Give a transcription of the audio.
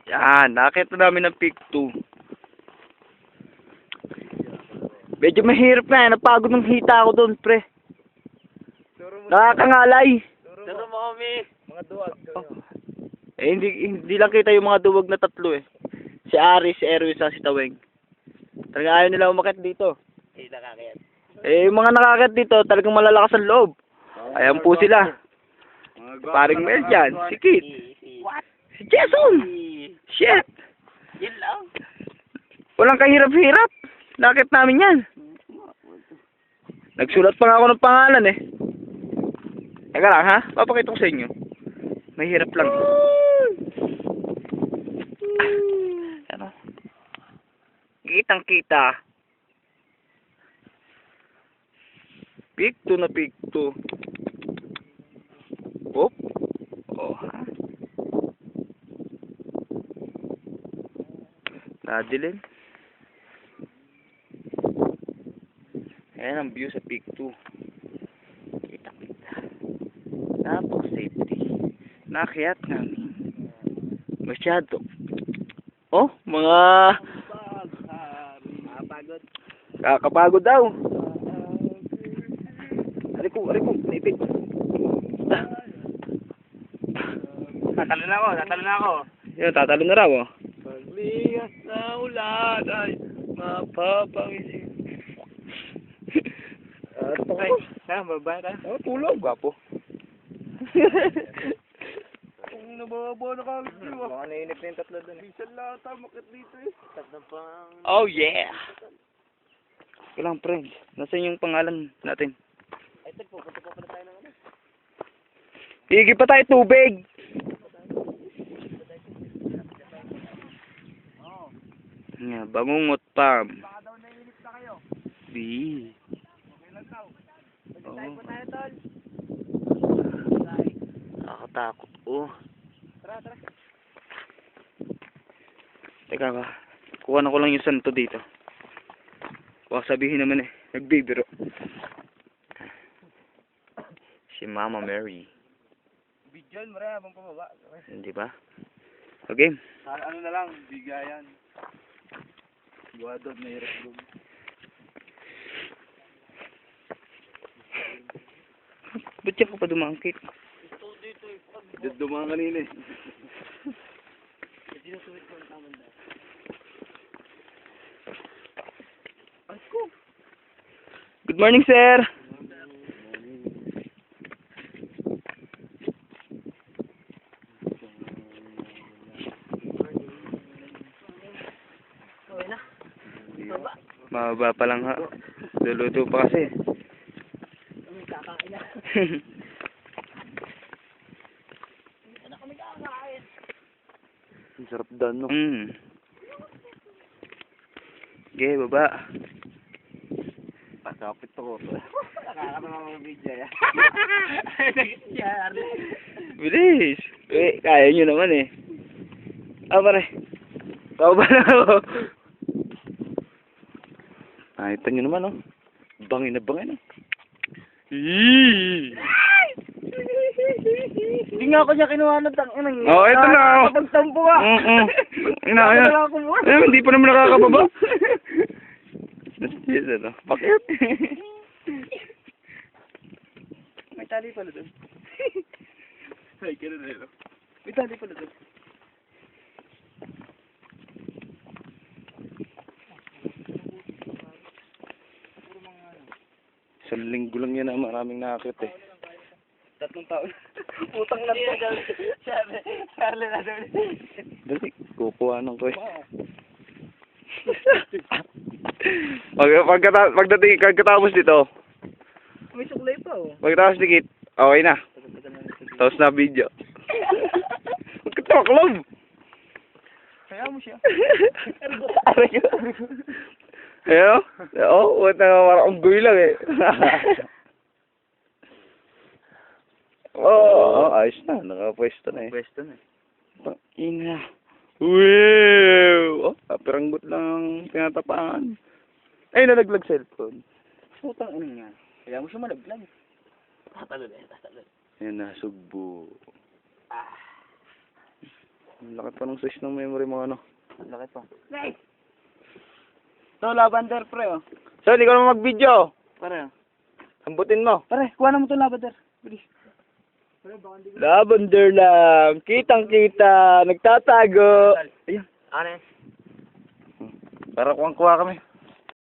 Yan, nakita namin ng peak 2. Medyo mahirap na, napagod ng hita ako doon, pre. Nakakangalay. Turo mo kami. Mga duwag. Eh, hindi lang kita yung mga duwag na tatlo eh. Si Ari, si Erwin, sa si Taweng. Talaga ayaw nila umakit dito. Eh, nakakayat. Eh, yung mga nakakit dito, talagang malalakas ang loob. Ayan po sila. Paring Mel dyan, si Kit. What? Si Jason! Shit! Yun lang. Walang kahirap-hirap. Nakit namin yan. Nagsulat pa nga ako ng pangalan eh. Teka lang ha, papakita ko sa inyo. Mahirap lang. Ano? Kitang-kita. Peak 2 na peak 2. Oh. Oh, ha? Nadilim. Ayan ang view sa peak 2. Kita-kita. Napaka-safety. Nakakayat namin. Masyado. Oh, mga... Pagod. Kakapagod daw. Ariko, naipit. Tatalo na ako. Yan, tatalo na raw, oh. Pagligas na ulan ay mapapangisip. Ay, baba na. Oh, tulog, gwapo. Kung nababawa na kami dito. Mga nainip na yung tatlo dun. Minsan lang tamakit dito eh. Tatlo pang... Oh, yeah! Kailang friends. Nasaan yung pangalan natin? Ay, pupunta pa pala tayo ng ano. Higi pa tayo tubig! Nga, bangungot pa. Baka daw naiinip na kayo. Di. Okay lang daw. Oo. Tayo po tayo, tol. Nakakatakot. Oh. Tara, tara. Teka ka. Kuha na ko lang yung santo dito. Baka sabihin naman eh. Nagbibiro. Si Mama Mary. Bidyon, mara, habang pababa. Hindi ba? Okay. Ano na lang, bigayan. Guwadod na hirap doon. Ba't yan ka pa dumangkit? Dito dumaan kanina eh. Good morning, sir. Mababa pa lang ha. Luluto pa kasi. Kakain na. Ano kami kakain? Ang sarap doon, no? Okay, baba. Pasapit ako. Nakakatawa mga video yan. Bilis. Eh, kaya nyo naman eh. Ah, pare. Bababa na ako. Nakita nyo naman, oh. Bangin na bangin, oh. Hindi nga ako niya kinuha ng tanginang. Oh, eto na, oh. Nakakapagtampo ka. Hindi pa naman nakakababa. Yes, ano. Bakit? May tali pala doon. Ay, ganun na yun. May tali pala doon. Isang linggo lang yan na maraming nakakit eh. 3 taon. Putang lang to. Sabi na doon. Dali, kukuhanan ko eh. Pagkatapos dito, May suklay pa oh. pagkatapos dikit, okay na. Tapos na video. Huwag ka tamaklob! Kaya mo siya. Ayo? Oo, wala na unggoy lang eh. Oo, ayos na. Nakapwesto na eh. Pwesto na. Ina. Wow! Oh, peranggot lang tinatapangan. Ay, nalaglag cellphone. Putang ina nga. Kaya mo siya malaglag. Tatalo na. Ayan na, sugbo. Ang laki pa ng size ng memory mo ano. Ang laki pa. Nice! Ito, lavender pre, oh. So, hindi ko naman mag-video. Pare, oh. Sambutin mo. Pare, kuha na mo ito lavender. Bilis. Lavender lang. Kitang-kita. Nagtatago. Ayun. Anes. Para kuwang-kuha kami.